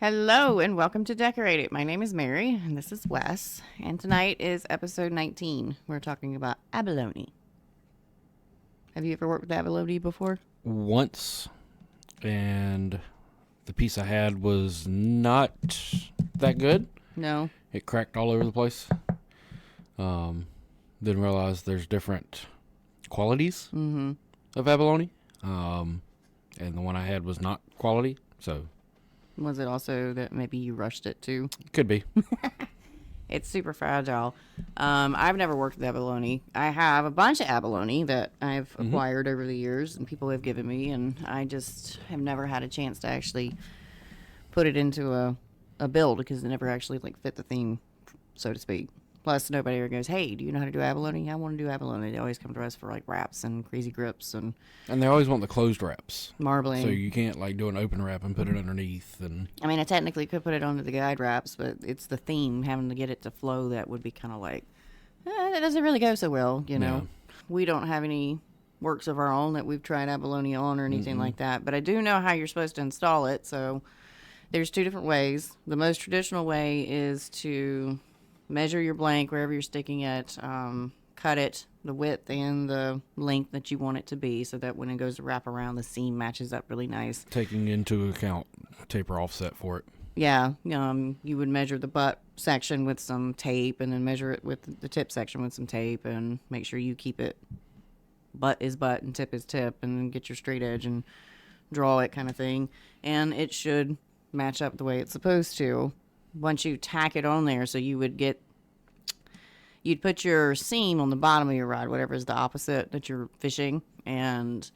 Hello and welcome to Decorate It. My name is Mary and this is Wes. And tonight is episode 19. We're talking about abalone. Have you ever worked with abalone before? Once, and the piece I had was not that good. No. It cracked all over the place. Didn't realize there's different qualities of abalone. And the one I had was not quality, so Was it also that maybe you rushed it too? could be. It's super fragile. I've never worked with abalone. I have a bunch of abalone that I've acquired over the years and people have given me, and I just have never had a chance to actually put it into a build because it never actually fit the theme, so to speak. Plus, nobody ever goes, "Hey, do you know how to do abalone?" I want to do abalone. They always come to us for wraps and crazy grips and And they always want the closed wraps. marbling. So you can't do an open wrap and put it underneath. And I mean, I technically could put it onto the guide wraps, but it's the theme, having to get it to flow, that would be kind of that doesn't really go so well, you know. Yeah. We don't have any works of our own that we've tried abalone on or anything like that, but I do know how you're supposed to install it, so there's two different ways. The most traditional way is to measure your blank wherever you're sticking it, cut it, the width and the length that you want it to be, so that when it goes to wrap around, the seam matches up really nice. taking into account taper offset for it. Yeah, you would measure the butt section with some tape, and then measure it with the tip section with some tape, and make sure you keep it butt is butt and tip is tip, and then get your straight edge and draw it, kind of thing. And it should match up the way it's supposed to. Once you tack it on there, so you'd put your seam on the bottom of your rod, whatever is the opposite that you're fishing, and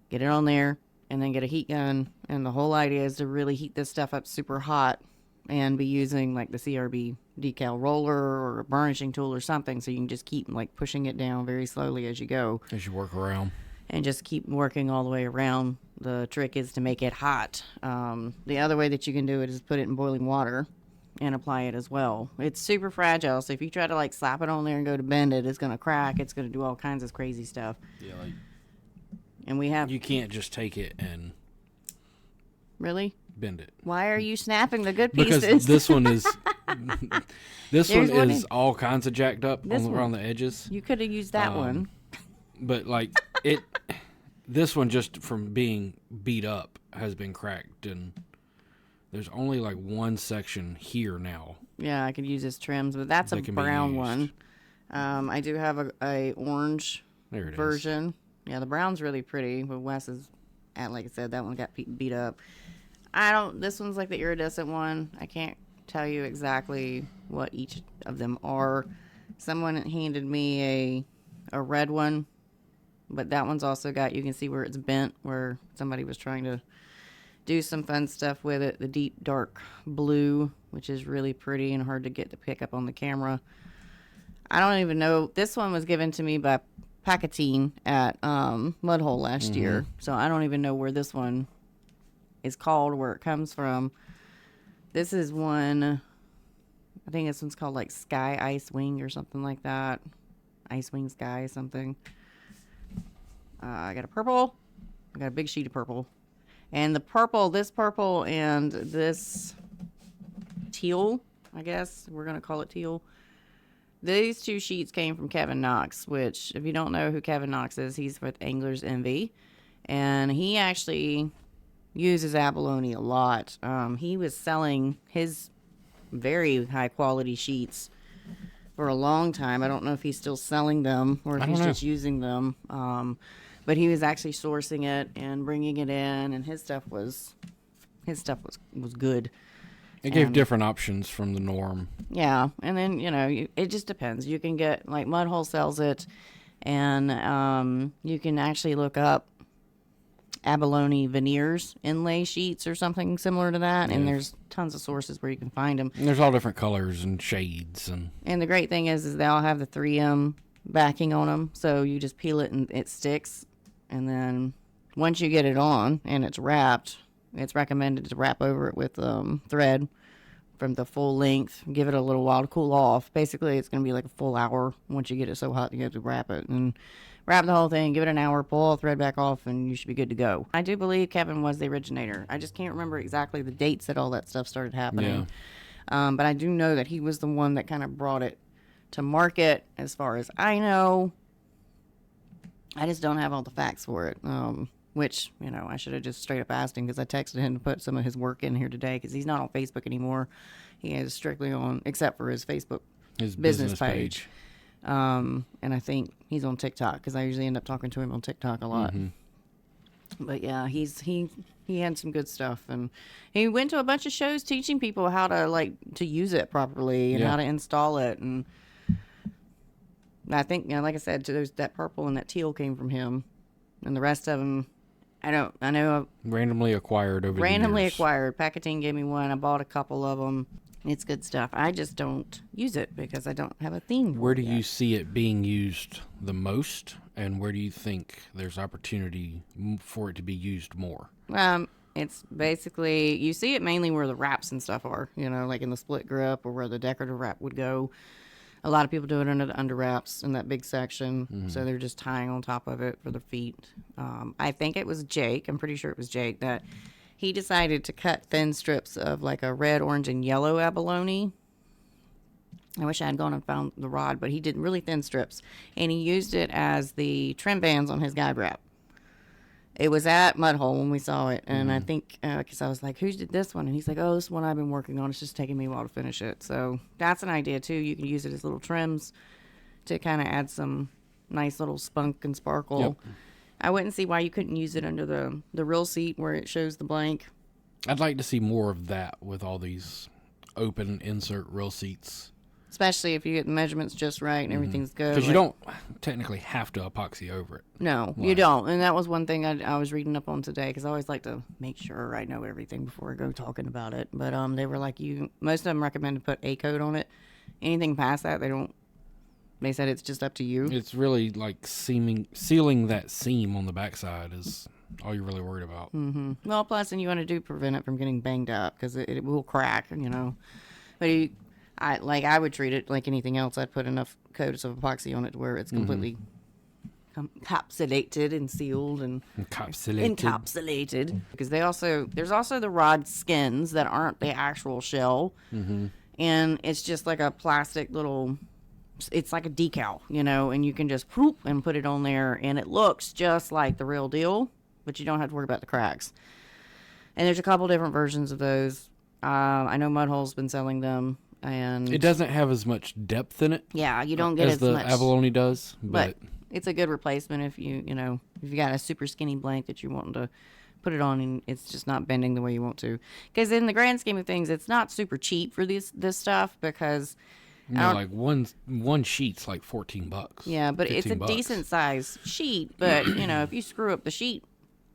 get it on there, and then get a heat gun. And the whole idea is to really heat this stuff up super hot and be using the CRB decal roller or a burnishing tool or something, so you can just keep pushing it down very slowly as you go. As you work around. And just keep working all the way around. The trick is to make it hot. The other way that you can do it is put it in boiling water and apply it as well. It's super fragile, so if you try to slap it on there and go to bend it, it's going to crack. It's going to do all kinds of crazy stuff. Yeah, And we have... you can't just take it and Really? bend it. Why are you snapping the good pieces? Because this one is this There's one one is all kinds of jacked up This one. around the edges. You could have used that one. But it this one, just from being beat up, has been cracked, and there's only one section here now. Yeah, I could use as trims, but that's a That can be brown used. one. I do have a orange There it is. version. Yeah, the brown's really pretty, but Wes is, like I said, that one got beat up. This one's the iridescent one. I can't tell you exactly what each of them are. Someone handed me a red one, but that one's also got, you can see where it's bent, where somebody was trying to do some fun stuff with it. The deep dark blue, which is really pretty and hard to get to pick up on the camera. I don't even know. This one was given to me by Pacatine at Mudhole last year, so I don't even know where this one is called, where it comes from. This is one, I think this one's called Sky Ice Wing or something like that. Ice Wing Sky something. I got a purple. I got a big sheet of purple. And this purple and this teal, I guess we're going to call it teal. These two sheets came from Kevin Knox, which, if you don't know who Kevin Knox is, he's with Angler's Envy. And he actually uses abalone a lot. He was selling his very high quality sheets for a long time. I don't know if he's still selling them or if he's just using them. But he was actually sourcing it and bringing it in, and his stuff was good. It gave different options from the norm. Yeah, and then it just depends. You can get Mudhole sells it, and you can actually look up abalone veneers inlay sheets or something similar to that, and there's tons of sources where you can find them. And there's all different colors and shades, and the great thing is they all have the 3M backing on them, so you just peel it and it sticks. And then once you get it on and it's wrapped, it's recommended to wrap over it with thread from the full length. Give it a little while to cool off. Basically, it's going to be a full hour once you get it so hot you have to wrap it. And wrap the whole thing, give it an hour, pull all the thread back off, and you should be good to go. I do believe Kevin was the originator. I just can't remember exactly the dates that all that stuff started happening. But I do know that he was the one that kind of brought it to market, as far as I know. I just don't have all the facts for it. Which, I should have just straight up asked him, because I texted him to put some of his work in here today, because he's not on Facebook anymore. He is strictly on, except for his Facebook His business page. And I think he's on TikTok, because I usually end up talking to him on TikTok a lot. But yeah, he had some good stuff, and he went to a bunch of shows teaching people how to to use it properly and how to install it. And I think, like I said, that purple and that teal came from him, and the rest of them, I know randomly acquired over the years. acquired. Packaging gave me one. I bought a couple of them. It's good stuff. I just don't use it because I don't have a theme for Where it do yet. you see it being used the most, and where do you think there's opportunity for it to be used more? It's basically, you see it mainly where the wraps and stuff are, like in the split grip or where the decorative wrap would go. A lot of people do it under the under wraps in that big section, so they're just tying on top of it for the feet. I think it was Jake, I'm pretty sure it was Jake, that he decided to cut thin strips of like a red, orange, and yellow abalone. I wish I had gone and found the rod, but he did really thin strips, and he used it as the trim bands on his guide wrap. It was at Mudhole when we saw it, and I think, because I was like, who did this one? And he's like, oh, this one I've been working on. It's just taking me a while to finish it. So that's an idea, too. You can use it as little trims to kind of add some nice little spunk and sparkle. Yep. I wouldn't see why you couldn't use it under the real seat where it shows the blank. I'd like to see more of that with all these open insert real seats. Especially if you get the measurements just right and everything's good. Because you don't technically have to epoxy over it. No, you don't. And that was one thing I was reading up on today, because I always like to make sure I know everything before I go talking about it. But they were like, most of them recommend to put a coat on it. Anything past that, they said it's just up to you. It's really like sealing that seam on the backside is all you're really worried about. Well, plus, and you want to prevent it from getting banged up, because it will crack, But I would treat it like anything else. I'd put enough coats of epoxy on it to where it's completely encapsulated and sealed and encapsulated. Because there's also the rod skins that aren't the actual shell, and it's just like a plastic little. It's like a decal, and you can just poop and put it on there, and it looks just like the real deal, but you don't have to worry about the cracks. And there's a couple different versions of those. I know Mudhole's been selling them. And it doesn't have as much depth in it. Yeah, you don't get as as the much abalone does, but it's a good replacement if you got a super skinny blank that you want to put it on and it's just not bending the way you want to. Because in the grand scheme of things, it's not super cheap for this stuff, because like one sheet's like $14. Yeah, but it's a decent size sheet. But if you screw up the sheet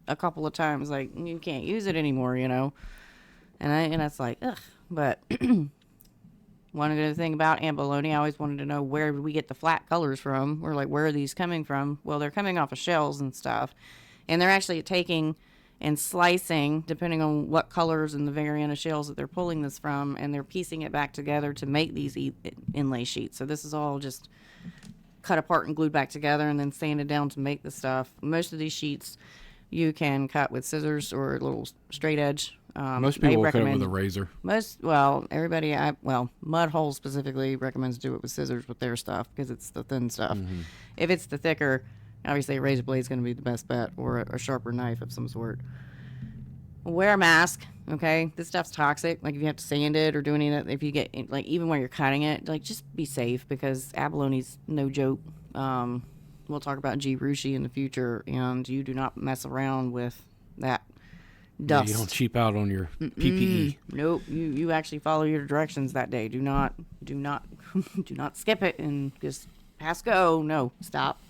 a couple of times, like, you can't use it anymore. And that's like, ugh. But one good thing about abalone, I always wanted to know where we get the flat colors from, or like where are these coming from? Well, they're coming off of shells and stuff, and they're actually taking and slicing, depending on what colors and the variant of shells that they're pulling this from, and they're piecing it back together to make these inlay sheets. So this is all just cut apart and glued back together and then sanded down to make the stuff. Most of these sheets you can cut with scissors or a little straight edge. Most people will cut it with a razor. Mudhole specifically recommends do it with scissors with their stuff, because it's the thin stuff. If it's the thicker, obviously a razor blade is going to be the best bet, or a sharper knife of some sort. Wear a mask, okay? This stuff's toxic. Like, if you have to sand it or do any of that, if you get, like, even when you're cutting it, like, just be safe, because abalone's no joke. We'll talk about G. rushi in the future, and you do not mess around with that dust. Yeah, you don't cheap out on your PPE. Nope. You actually follow your directions that day. Do not do not skip it and just pass go. No, stop.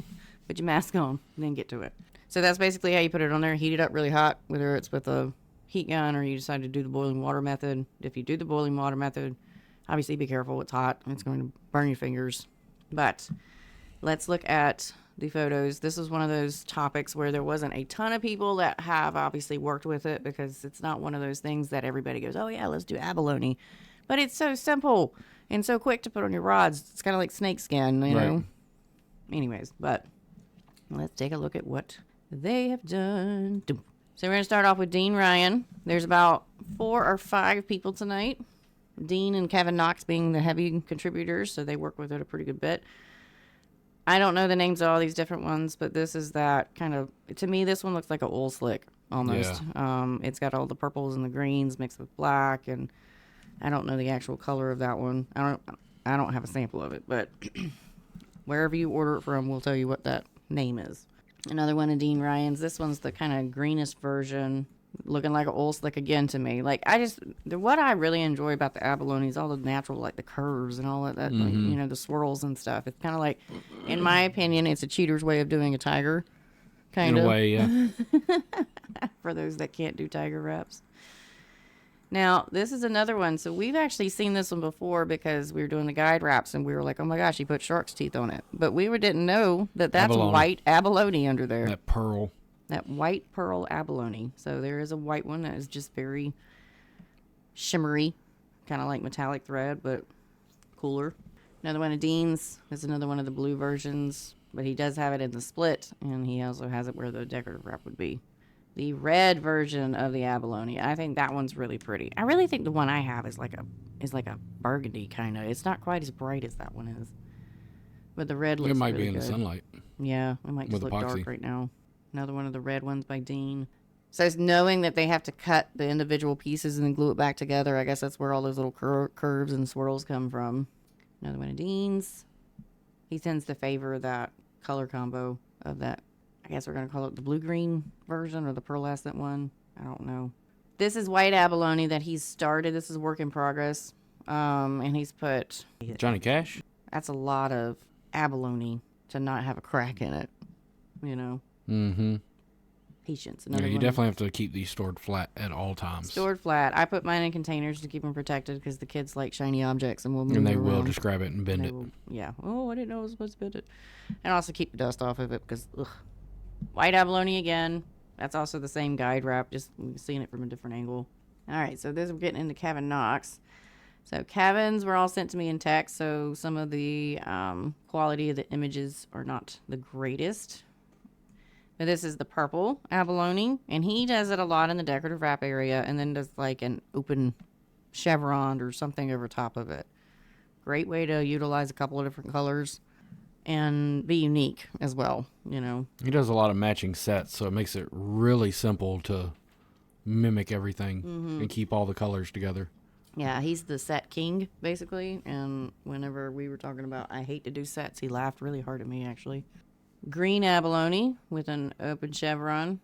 Put your mask on and then get to it. So that's basically how you put it on there. Heat it up really hot, whether it's with a heat gun or you decide to do the boiling water method. If you do the boiling water method, obviously be careful. It's hot. It's going to burn your fingers. But let's look at the photos. This is one of those topics where there wasn't a ton of people that have obviously worked with it, because it's not one of those things that everybody goes, oh yeah, let's do abalone. But it's so simple and so quick to put on your rods. It's kind of like snake skin, you know? Anyways, but Let's take a look at what they have done. So we're going to start off with Dean Ryan. There's about 4 or 5 people tonight. Dean and Kevin Knox being the heavy contributors, so they work with it a pretty good bit. I don't know the names of all these different ones, but this is that kind of, to me, this one looks like an oil slick almost. Yeah. It's got all the purples and the greens mixed with black, and I don't know the actual color of that one. I don't have a sample of it, but wherever you order it from, we'll tell you what that name is. Another one of Dean Ryan's. This one's the kind of greenish version, looking like an oil slick again to me. Like, what I really enjoy about the abalone is all the natural, like the curves and all of that, like, you know, the swirls and stuff. It's kind of like, in my opinion, it's a cheater's way of doing a tiger, kind of. In a way, yeah. For those that can't do tiger wraps. Now, this is another one. So we've actually seen this one before because we were doing the guide wraps and we were like, oh my gosh, he put shark's teeth on it. But we didn't know that that's Abalone. white abalone under there. That pearl. That white pearl abalone. So there is a white one that is just very shimmery, kind of like metallic thread, but cooler. Another one of Dean's is another one of the blue versions, but he does have it in the split, and he also has it where the decorative wrap would be. The red version of the abalone, I think that one's really pretty. I really think the one I have is like a burgundy kind of. It's not quite as bright as that one is, but the red looks It might really be in good. the sunlight. Yeah, it might just With look epoxy. dark right now. Another one of the red ones by Dean. So it's knowing that they have to cut the individual pieces and then glue it back together. I guess that's where all those little curves and swirls come from. Another one of Dean's. He tends to favor that color combo of that. I guess we're going to call it the blue-green version or the pearlescent one. I don't know. This is white abalone that he's started. This is work in progress. And he's put... Johnny Cash? That's a lot of abalone to not have a crack in it. You know? Mm-hmm. Patience. Yeah, Another you one. definitely have to keep these stored flat at all times. Stored flat. I put mine in containers to keep them protected because the kids like shiny objects and will move And they them will around. just grab it and bend They it. will- yeah. Oh, I didn't know I was supposed to bend it. And also keep the dust off of it because, ugh. White abalone again. That's also the same guide wrap, just seeing it from a different angle. All right, so this we're getting into Kevin Knox. So Kevin's were all sent to me in text, so some of the quality of the images are not the greatest. But this is the purple abalone, and he does it a lot in the decorative wrap area, and then does like an open chevron or something over top of it. Great way to utilize a couple of different colors and be unique as well, you know. He does a lot of matching sets, so it makes it really simple to mimic everything and keep all the colors together. Yeah, he's the set king, basically, and whenever we were talking about I hate to do sets, he laughed really hard at me, actually. Green abalone with an open chevron.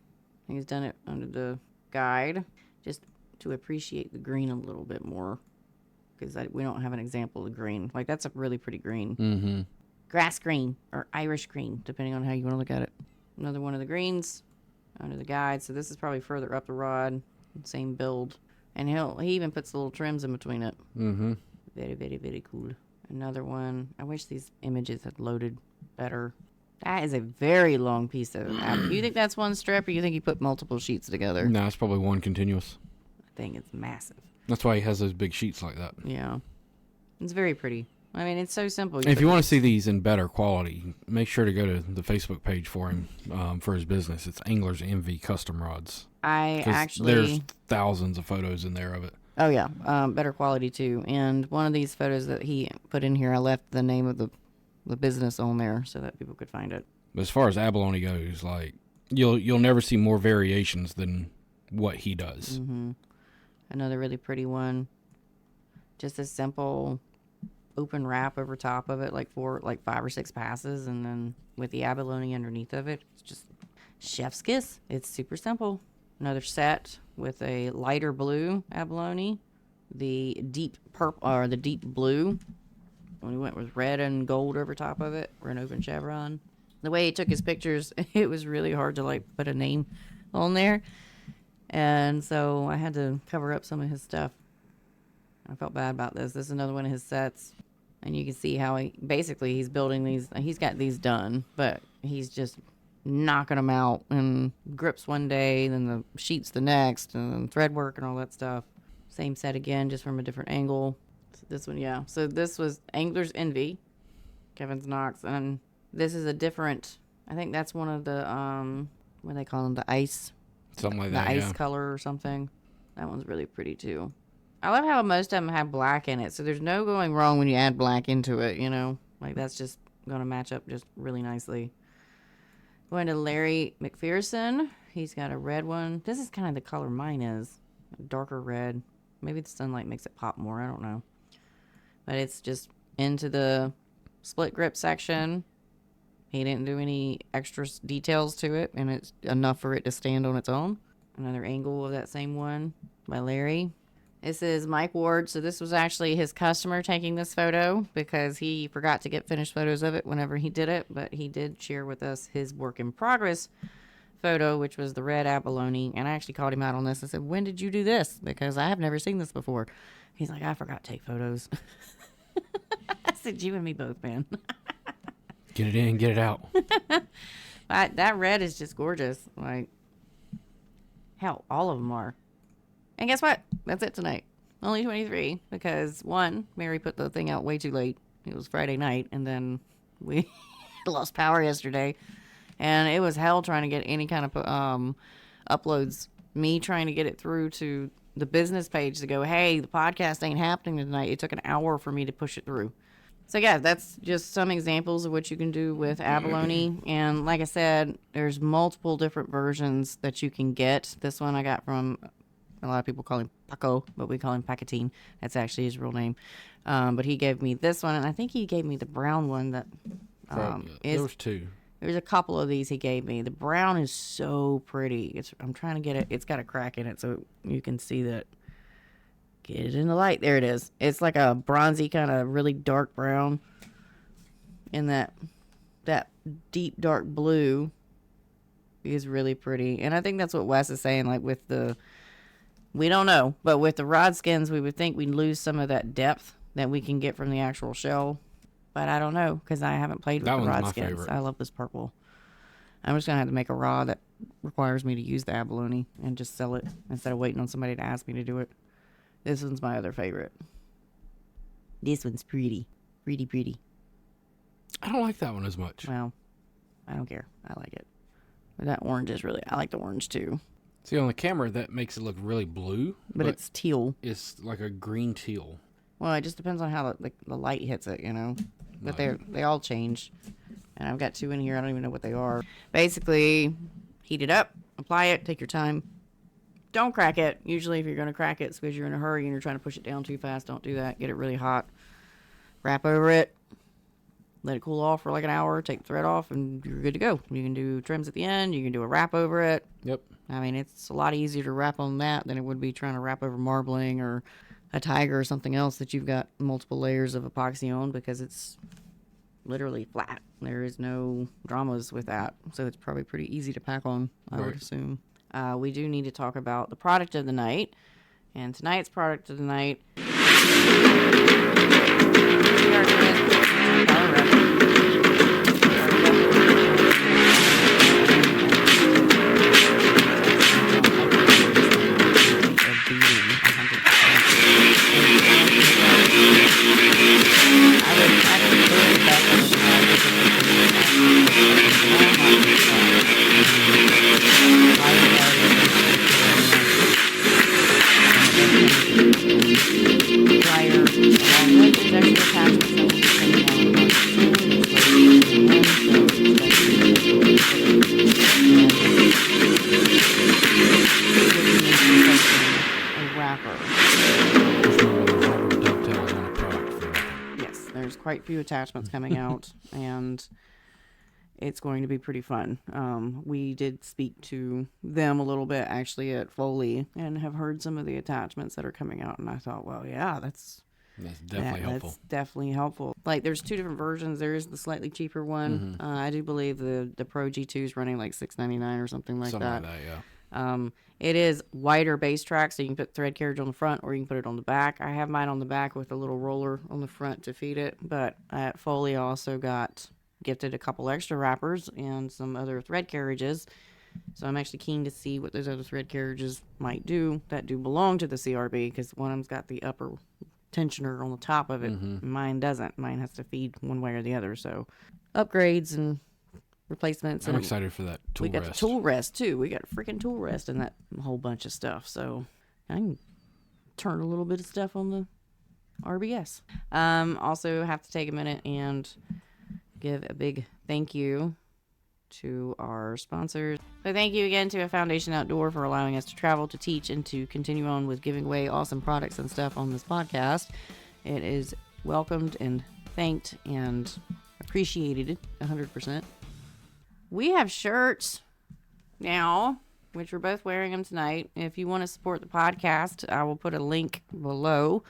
He's done it under the guide, just to appreciate the green a little bit more, because we don't have an example of green. Like, that's a really pretty green. Mm-hmm. Grass green or Irish green, depending on how you want to look at it. Another one of the greens under the guide. So this is probably further up the rod. Same build. And he even puts little trims in between it. Mm-hmm. Very, very, very cool. Another one. I wish these images had loaded better. That is a very long piece of apple. You think that's one strip, or you think he put multiple sheets together? No, it's probably one continuous. I think it's massive. That's why he has those big sheets like that. Yeah. It's very pretty. I mean, it's so simple. If you want to see these in better quality, make sure to go to the Facebook page for him, for his business. It's Angler's Envy Custom Rods. I 'Cause actually... there's thousands of photos in there of it. Oh, yeah. Better quality, too. And one of these photos that he put in here, I left the name of the business on there so that people could find it. But as far as abalone goes, like you'll never see more variations than what he does. Mm-hmm. Another really pretty one. Just a simple open wrap over top of it, like 5 or 6 passes, and then with the abalone underneath of it. It's just chef's kiss. It's super simple. Another set with a lighter blue abalone, the deep purple or the deep blue. When we went with red and gold over top of it, for an open chevron. The way he took his pictures, it was really hard to like put a name on there, and so I had to cover up some of his stuff. I felt bad about this. This is another one of his sets. And you can see how he's building these. He's got these done, but he's just knocking them out, and grips one day, then the sheets the next, and then thread work and all that stuff. Same set again, just from a different angle. So this one, yeah. So this was Angler's Envy, Kevin Knox, and this is a different I think that's one of the what do they call them, the ice, Something like the that, ice yeah. color or something. That one's really pretty too. I love how most of them have black in it, so there's no going wrong when you add black into it. You know, like that's just gonna match up just really nicely. Going to Larry McPherson. He's got a red one. This is kind of the color mine is, a darker red. Maybe the sunlight makes it pop more. I don't know, but it's just into the split grip section. He didn't do any extra details to it, and it's enough for it to stand on its own. Another angle of that same one by Larry. This is Mike Ward. So this was actually his customer taking this photo because he forgot to get finished photos of it whenever he did it, but he did share with us his work in progress photo, which was the red abalone. And I actually called him out on this. I said, when did you do this? Because I have never seen this before. He's like, I forgot to take photos. I said, you and me both, man. Get it in, get it out. That red is just gorgeous. Like, hell, all of them are. And guess what? That's it tonight. Only 23 because one, Mary put the thing out way too late. It was Friday night, and then we lost power yesterday, and it was hell trying to get any kind of uploads. Me trying to get it through to the business page to go, hey, the podcast ain't happening tonight. It took an hour for me to push it through. So yeah, that's just some examples of what you can do with abalone. And like I said, there's multiple different versions that you can get. This one I got from, a lot of people call him Paco, but we call him Pacatine. That's actually his real name. But he gave me this one, and I think he gave me the brown one that There was two. There's a couple of these he gave me. The brown is so pretty. I'm trying to get it. It's got a crack in it, so you can see that. Get it in the light. There it is. It's like a bronzy kind of really dark brown. And that deep dark blue is really pretty. And I think that's what Wes is saying, like with the, we don't know, but with the rod skins, we would think we'd lose some of that depth that we can get from the actual shell. But I don't know, because I haven't played with the rod skins. Favorite. I love this purple. I'm just going to have to make a rod that requires me to use the abalone and just sell it instead of waiting on somebody to ask me to do it. This one's my other favorite. This one's pretty. Pretty, pretty. I don't like that one as much. Well, I don't care. I like it. But that orange is really, I like the orange too. See, on the camera, that makes it look really blue. But it's teal. It's like a green teal. Well, it just depends on how the light hits it, you know. But they all change. And I've got two in here. I don't even know what they are. Basically, heat it up. Apply it. Take your time. Don't crack it. Usually if you're going to crack it, it's because you're in a hurry and you're trying to push it down too fast. Don't do that. Get it really hot. Wrap over it. Let it cool off for like an hour. Take the thread off and you're good to go. You can do trims at the end. You can do a wrap over it. Yep. I mean, it's a lot easier to wrap on that than it would be trying to wrap over marbling or a tiger or something else that you've got multiple layers of epoxy on, because it's literally flat. There is no dramas with that. So it's probably pretty easy to pack on, I would assume. We do need to talk about the product of the night. And tonight's product of the night. Quite a few attachments coming out, and it's going to be pretty fun. We did speak to them a little bit actually at Foley and have heard some of the attachments that are coming out, and I thought, well, yeah, that's definitely helpful. That's definitely helpful. Like, there's two different versions. There is the slightly cheaper one. I do believe the Pro G2 is running like $6.99 or something like that. Something like that, yeah. It is wider base track, so you can put thread carriage on the front or you can put it on the back. I have mine on the back with a little roller on the front to feed it, but at Foley I also got gifted a couple extra wrappers and some other thread carriages. So I'm actually keen to see what those other thread carriages might do that do belong to the CRB, because one of them's got the upper tensioner on the top of it. Mine doesn't. Mine has to feed one way or the other. So upgrades and replacements. I'm and excited for that tool we got rest. the tool rest too. We got a freaking tool rest and that whole bunch of stuff. So I can turn a little bit of stuff on the RBS. Also have to take a minute and give a big thank you to our sponsors. So thank you again to A Foundation Outdoor for allowing us to travel, to teach, and to continue on with giving away awesome products and stuff on this podcast. It is welcomed and thanked and appreciated 100%. We have shirts now, which we're both wearing them tonight. If you want to support the podcast, I will put a link below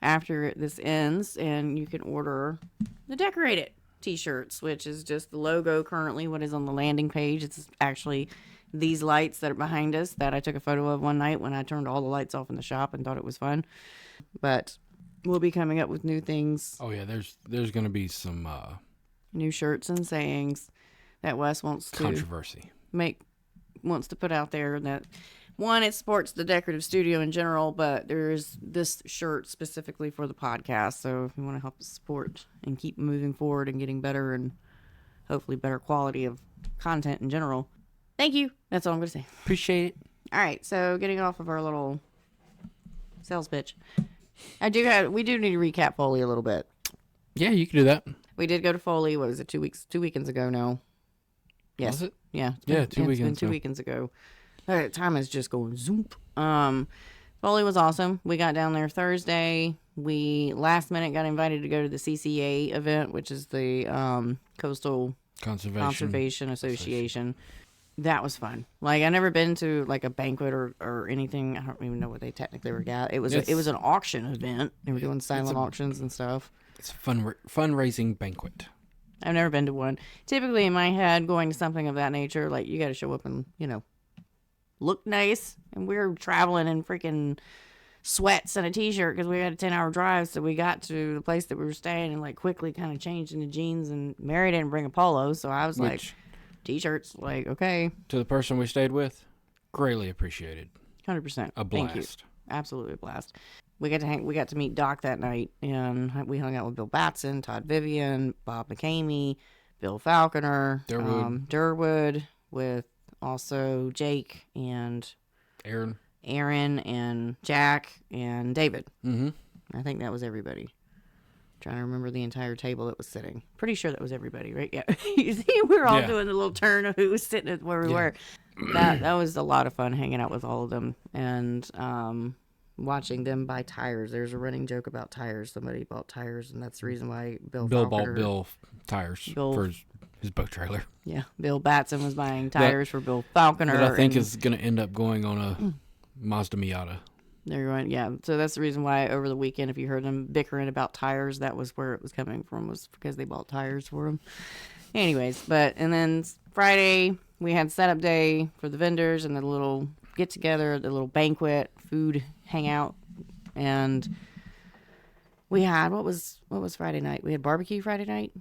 after this ends, and you can order the Decorate It t-shirts, which is just the logo currently what is on the landing page. It's actually these lights that are behind us that I took a photo of one night when I turned all the lights off in the shop and thought it was fun. But we'll be coming up with new things. Oh yeah, there's going to be some New shirts and sayings that Wes wants controversy. Wants to put out there. That one, it supports the decorative studio in general, but there's this shirt specifically for the podcast. So if you want to help us support and keep moving forward and getting better and hopefully better quality of content in general, thank you. That's all I'm going to say. Appreciate it. All right, so getting off of our little sales pitch, we do need to recap Foley a little bit. Yeah, you can do that. We did go to Foley. What was it? 2 weekends ago now. Yes. Was it? Yeah. Yeah, It's been 2 weekends ago. Time is just going zoom. Foley was awesome. We got down there Thursday. We last minute got invited to go to the CCA event, which is the Coastal Conservation Association. That was fun. Like, I never been to like a banquet or anything. I don't even know what they technically were at. It was an auction event. They were doing silent auctions and stuff. It's a fundraising banquet. I've never been to one. Typically, in my head, going to something of that nature, like, you got to show up and, look nice. And we were traveling in freaking sweats and a t-shirt because we had a 10-hour drive. So we got to the place that we were staying and, like, quickly kind of changed into jeans. And Mary didn't bring a polo. So I was like, t-shirts, like, okay. To the person we stayed with, greatly appreciated. 100%. A blast. Thank you. Absolutely a blast. We got to meet Doc that night, and we hung out with Bill Batson, Todd Vivian, Bob McCamey, Bill Falconer, Durwood, with also Jake and Aaron and Jack and David. Mm-hmm. I think that was everybody. Trying to remember the entire table that was sitting. Pretty sure that was everybody, right? Yeah. You see, we were all doing the little turn of who was sitting at where we were. That was a lot of fun hanging out with all of them and watching them buy tires. There's a running joke about tires. Somebody bought tires, and that's the reason why Bill bought Bill tires for his boat trailer. Yeah, Bill Batson was buying tires for Bill Falconer. That I think is going to end up going on a Mazda Miata. They're going, yeah. So that's the reason why over the weekend, if you heard them bickering about tires, that was where it was coming from, was because they bought tires for them. Anyways, and then Friday, we had setup day for the vendors and the little get-together, the little banquet, food hangout, and we had, what was Friday night? We had barbecue Friday night?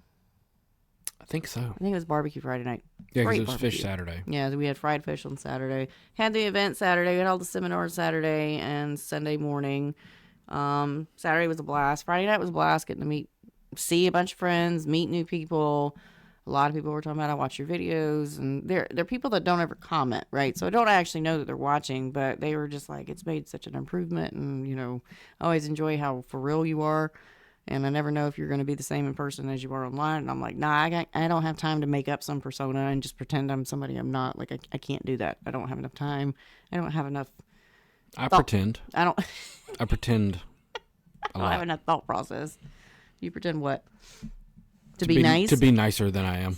I think so. I think it was barbecue Friday night. Yeah, because it was fish Saturday. Yeah, we had fried fish on Saturday. Had the event Saturday. We had all the seminars Saturday and Sunday morning. Saturday was a blast. Friday night was a blast, getting to see a bunch of friends, meet new people. A lot of people were talking about, I watch your videos, and they're people that don't ever comment, right? So I don't actually know that they're watching, but they were just like, it's made such an improvement, and I always enjoy how for real you are, and I never know if you're going to be the same in person as you are online. And I'm like, nah, I don't have time to make up some persona and just pretend I'm somebody I'm not. Like, I can't do that. I don't have enough time. I don't have enough. I pretend. I don't. I pretend. I don't have enough thought process. You pretend what? To be nice? To be nicer than I am.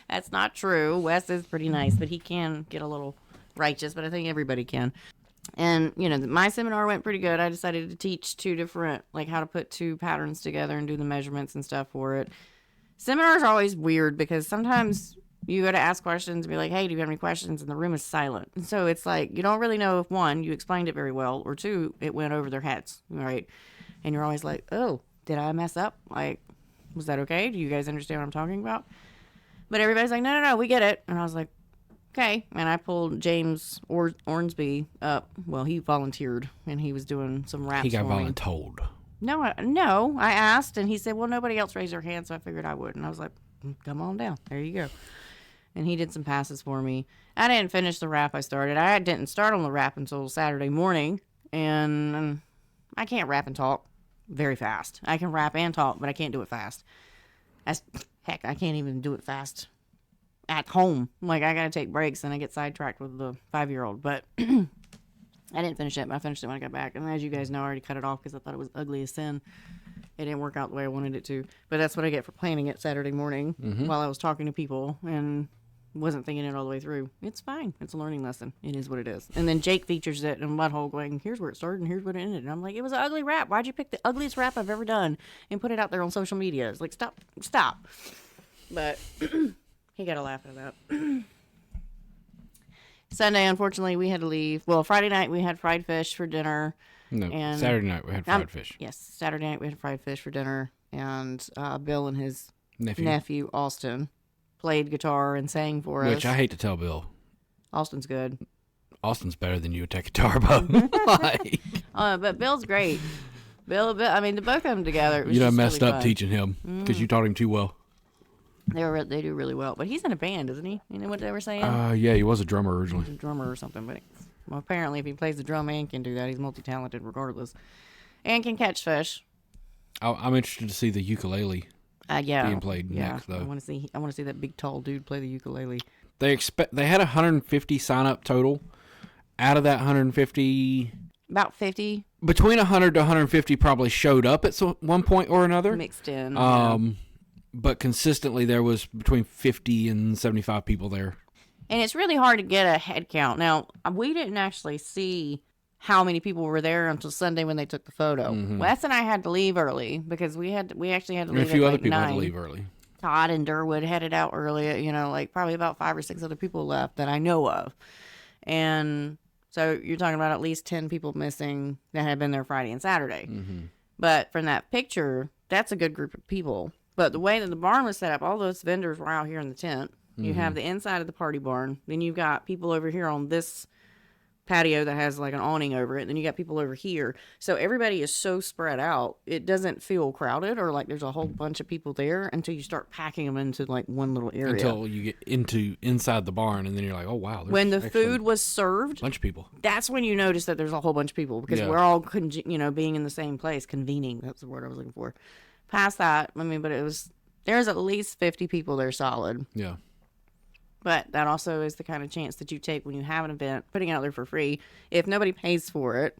That's not true. Wes is pretty nice, but he can get a little righteous, but I think everybody can. And, my seminar went pretty good. I decided to teach two different, like, how to put two patterns together and do the measurements and stuff for it. Seminars are always weird because sometimes you go to ask questions and be like, hey, do you have any questions? And the room is silent. And so it's like, you don't really know if, one, you explained it very well, or two, it went over their heads, right? And you're always like, oh, did I mess up? Like, was that okay? Do you guys understand what I'm talking about? But everybody's like, no, we get it. And I was like, okay. And I pulled James Ornsby up. Well, he volunteered, and he was doing some raps. He got for me. voluntold. No, I asked, and he said, well, nobody else raised their hand, so I figured I would. And I was like, come on down. There you go. And he did some passes for me. I didn't finish the rap I started. I didn't start on the rap until Saturday morning. And I can't rap and talk very fast. I can rap and talk, but I can't do it fast. Heck, I can't even do it fast at home. Like, I gotta take breaks, and I get sidetracked with the 5-year-old. But I didn't finish it, but I finished it when I got back. And as you guys know, I already cut it off because I thought it was ugly as sin. It didn't work out the way I wanted it to. But that's what I get for planning it Saturday morning while I was talking to people and wasn't thinking it all the way through. It's fine. It's a learning lesson. It is what it is. And then Jake features it in Butthole going, here's where it started and here's what it ended. And I'm like, it was an ugly rap. Why'd you pick the ugliest rap I've ever done and put it out there on social media? It's like, stop. But he got a laugh at that. Sunday, unfortunately, we had to leave. Well, Friday night we had fried fish for dinner. No, and Saturday night we had fried fish. Yes, Saturday night we had fried fish for dinner. And Bill and his Nephew Austin, played guitar and sang for us. Which I hate to tell Bill. Austin's good. Austin's better than you at guitar, But Bill's great. Bill, I mean, the both of them together. It was you done just messed really up fun. teaching him because you taught him too well. They do really well. But he's in a band, isn't he? You know what they were saying? Yeah, he was a drummer originally. He's a drummer or something. But well, apparently, if he plays the drum and can do that, he's multi-talented regardless. And can catch fish. I'm interested to see the ukulele being played next, though. I want to see that big tall dude play the ukulele. They had 150 sign up total. Out of that 150, about 50 between 100 to 150 probably showed up at one point or another. Mixed in. But consistently there was between 50 and 75 people there. And it's really hard to get a head count. Now, we didn't actually see how many people were there until Sunday when they took the photo. Wes and I had to leave early because we actually had to leave And a few at other like people 9. had to leave early. Todd and Durwood headed out early, like probably about 5 or 6 other people left that I know of. And so you're talking about at least 10 people missing that had been there Friday and Saturday. But from that picture, that's a good group of people. But the way that the barn was set up, all those vendors were out here in the tent. You have the inside of the party barn. Then you've got people over here on this patio that has like an awning over it. Then you got people over here. So everybody is so spread out. It doesn't feel crowded or like there's a whole bunch of people there until you start packing them into like one little area. Until you get inside the barn, and then you're like, oh, wow. When the food was served, a bunch of people. That's when you notice that there's a whole bunch of people because we're all, being in the same place, convening. That's the word I was looking for. Past that, but there's at least 50 people there solid. Yeah. But that also is the kind of chance that you take when you have an event, putting it out there for free. If nobody pays for it,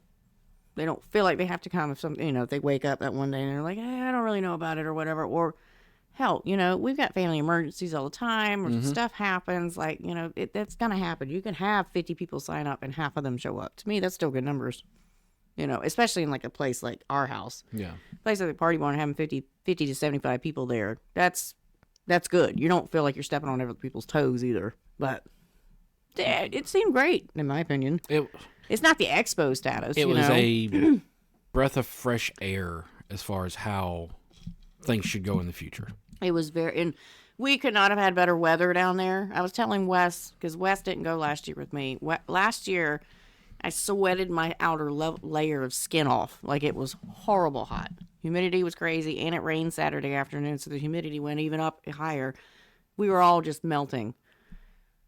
they don't feel like they have to come. If they wake up that one day and they're like, I don't really know about it or whatever. Or, hell, we've got family emergencies all the time or stuff happens. Like, that's going to happen. You can have 50 people sign up and half of them show up. To me, that's still good numbers. Especially in like a place like our house. Yeah. A place like the party barn having 50 to 75 people there. That's good. You don't feel like you're stepping on other people's toes either. But it seemed great, in my opinion. It's not the expo status. It was a breath of fresh air as far as how things should go in the future. It was and we could not have had better weather down there. I was telling Wes, because Wes didn't go last year with me. Last year, I sweated my outer layer of skin off. Like, it was horrible hot. Humidity was crazy, and it rained Saturday afternoon, so the humidity went even up higher. We were all just melting.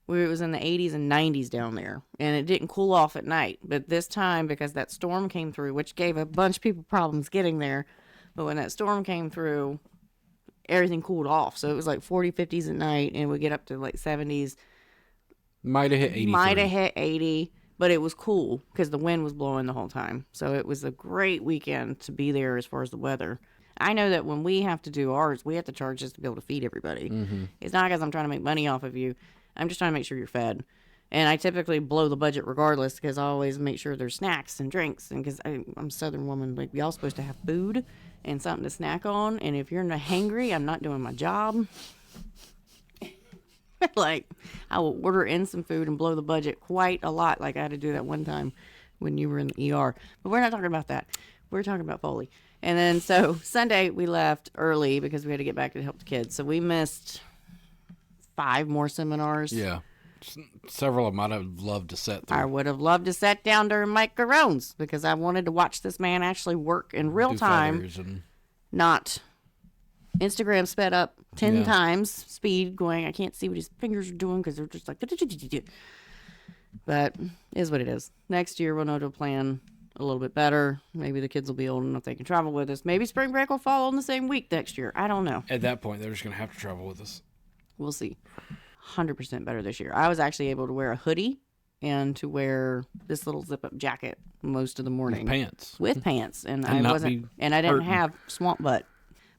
It was in the 80s and 90s down there, and it didn't cool off at night. But this time, because that storm came through, which gave a bunch of people problems getting there, but when that storm came through, everything cooled off. So it was like 40, 50s at night, and we get up to like 70s. Might have hit 80. Might have hit 80. But it was cool because the wind was blowing the whole time. So it was a great weekend to be there as far as the weather. I know that when we have to do ours, we have to charge just to be able to feed everybody. It's not because I'm trying to make money off of you. I'm just trying to make sure you're fed. And I typically blow the budget regardless because I always make sure there's snacks and drinks. And because I'm a Southern woman, like, we all supposed to have food and something to snack on. And if you're not hangry, I'm not doing my job. Like, I will order in some food and blow the budget quite a lot. Like I had to do that one time when you were in the ER. But we're not talking about that. We're talking about Foley. And then so Sunday we left early because we had to get back to help the kids. So we missed 5 more seminars. Yeah. Several of them I'd have loved to sit through. I would have loved to sit down during Mike Garone's because I wanted to watch this man actually work in real time. And Not Instagram sped up 10 Yeah. times speed going. I can't see what his fingers are doing because they're just like, but it is what it is. Next year, we'll know to plan a little bit better. Maybe the kids will be old enough they can travel with us. Maybe spring break will fall on the same week next year. I don't know. At that point, they're just going to have to travel with us. We'll see. 100% better this year. I was actually able to wear a hoodie and to wear this little zip-up jacket most of the morning. With pants. And And I not be didn't hurting. have swamp butt.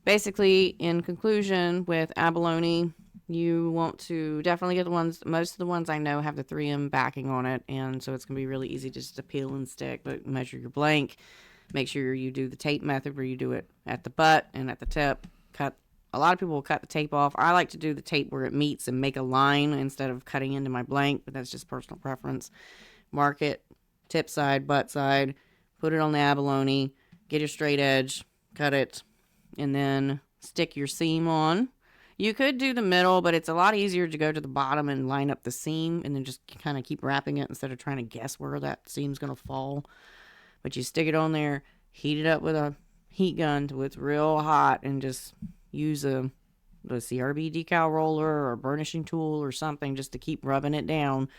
Basically, in conclusion, with abalone, you want to definitely get the ones, most of the ones I know have the 3M backing on it, and so it's going to be really easy just to peel and stick, but measure your blank. Make sure you do the tape method where you do it at the butt and at the tip. A lot of people will cut the tape off. I like to do the tape where it meets and make a line instead of cutting into my blank, but that's just personal preference. Mark it, tip side, butt side, put it on the abalone, get your straight edge, cut it, and then stick your seam on. You could do the middle, but it's a lot easier to go to the bottom and line up the seam and then just kind of keep wrapping it instead of trying to guess where that seam's going to fall. But you stick it on there, heat it up with a heat gun till it's real hot, and just use the CRB decal roller or a burnishing tool or something just to keep rubbing it down.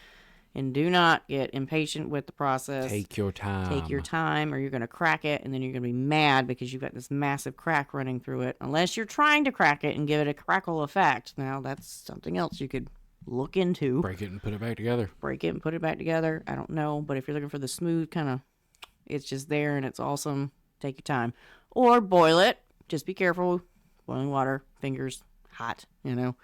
And do not get impatient with the process. Take your time. Take your time, or you're going to crack it, and then you're going to be mad because you've got this massive crack running through it. Unless you're trying to crack it and give it a crackle effect. Now, that's something else you could look into. Break it and put it back together. Break it and put it back together. I don't know, but if you're looking for the smooth kind of, it's just there and it's awesome, take your time. Or boil it. Just be careful. Boiling water, fingers hot, you know.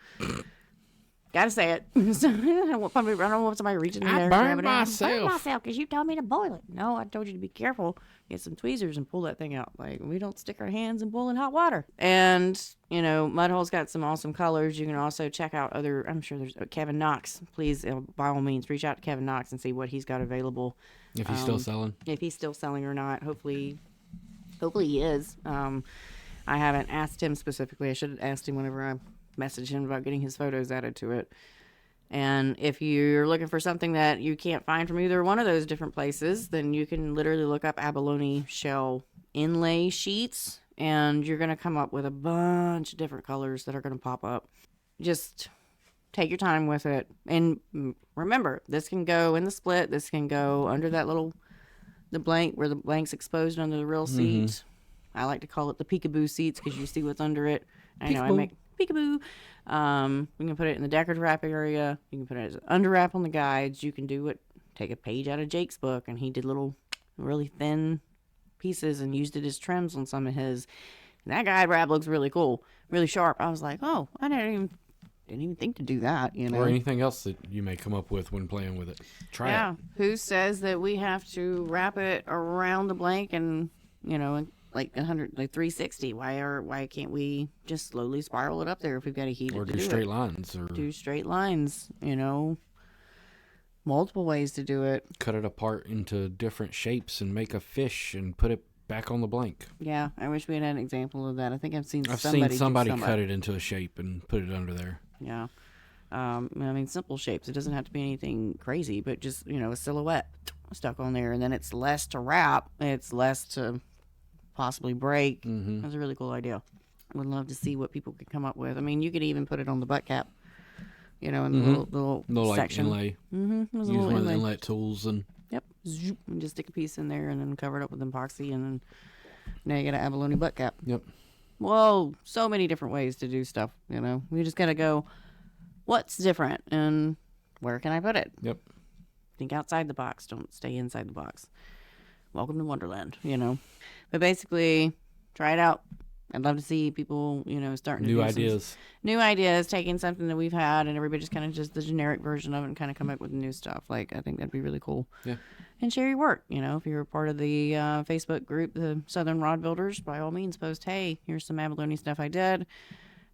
Gotta say it. I don't want somebody reaching in there. I grabbing burned it. I myself. burned myself because you told me to boil it. No, I told you to be careful. Get some tweezers and pull that thing out. Like, we don't stick our hands in boiling hot water. And, you know, Mudhole's got some awesome colors. You can also check out other, I'm sure there's Kevin Knox. Please, by all means, reach out to Kevin Knox and see what he's got available. If he's still selling. If he's still selling or not. Hopefully he is. I haven't asked him specifically. I should have asked him whenever I messaged him about getting his photos added to it. And if you're looking for something that you can't find from either one of those different places, then you can literally look up abalone shell inlay sheets, and you're going to come up with a bunch of different colors that are going to pop up. Just take your time with it. And remember, this can go in the split. This can go under that the blank where the blank's exposed under the real seat. I like to call it the peekaboo seats because you see what's under it. I know I make peekaboo. We can put it in the decorative wrap area. You can put it as an under wrap on the guides. You can do it. Take a page out of Jake's book, and he did little, really thin pieces and used it as trims on some of his. And that guide wrap looks really cool, really sharp. I was like, oh, I didn't even think to do that. You know, Or anything else that you may come up with when playing with it. Try it. Who says that we have to wrap it around the blank and, you know, like 360? Why can't we just slowly spiral it up there if we've got to heat it? Or to do do straight it? lines. Or Do straight lines, you know. Multiple ways to do it. cut it apart into different shapes and make a fish and put it back on the blank. Yeah, I wish we had an example of that. I think I've seen I've somebody seen somebody cut it into a shape and put it under there. Yeah. I mean, simple shapes. It doesn't have to be anything crazy, but just, you know, a silhouette stuck on there, and then it's less to wrap. It's less to possibly break. Mm-hmm. That's a really cool idea. Would love to see what people could come up with. I mean, you could even put it on the butt cap, you know, in the little Like section. inlay. Mm-hmm. Use one of the inlet tools and Yep. Zoop, and just stick a piece in there and then cover it up with epoxy, and then now you got an abalone butt cap. yep. Whoa, so many different ways to do stuff, you know. We just got to go, what's different and where can I put it? Yep. Think outside the box. Don't stay inside the box. Welcome to Wonderland, you know. But basically, try it out. I'd love to see people, you know, starting to New do ideas. new ideas, taking something that we've had and everybody just kind of just the generic version of it and kind of come up with new stuff. Like, I think that'd be really cool. Yeah. And share your work. You know, if you're a part of the Facebook group, the Southern Rod Builders, by all means, post, hey, here's some abalone stuff I did.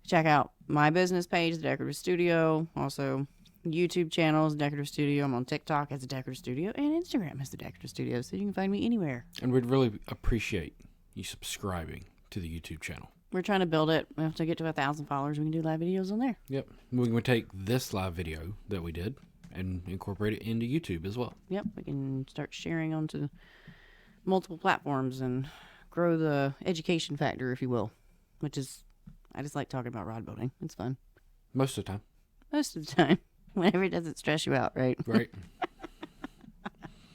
Check out my business page, The Decorative Studio. Also, YouTube channels, Decorative Studio. I'm on TikTok as The Decorative Studio and Instagram as The Decorative Studio. So you can find me anywhere. And we'd really appreciate you subscribing to the YouTube channel. We're trying to build it. We have to get to 1,000 followers. We can do live videos on there. Yep. We can take this live video that we did and incorporate it into YouTube as well. Yep, we can start sharing onto multiple platforms and grow the education factor, if you will, which is, I just like talking about rod building. It's fun. Most of the time. Most of the time. Whenever it doesn't stress you out, right? Right.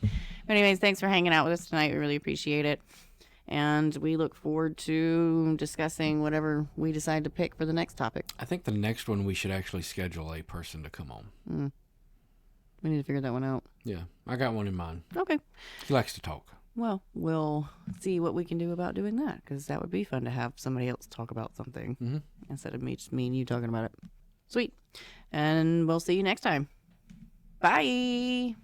But anyways, thanks for hanging out with us tonight. We really appreciate it. And we look forward to discussing whatever we decide to pick for the next topic. I think the next one we should actually schedule a person to come on. We need to figure that one out. Yeah, I got one in mind. Okay. He likes to talk. Well, we'll see what we can do about doing that, because that would be fun to have somebody else talk about something instead of just me and you talking about it. Sweet. And we'll see you next time. Bye.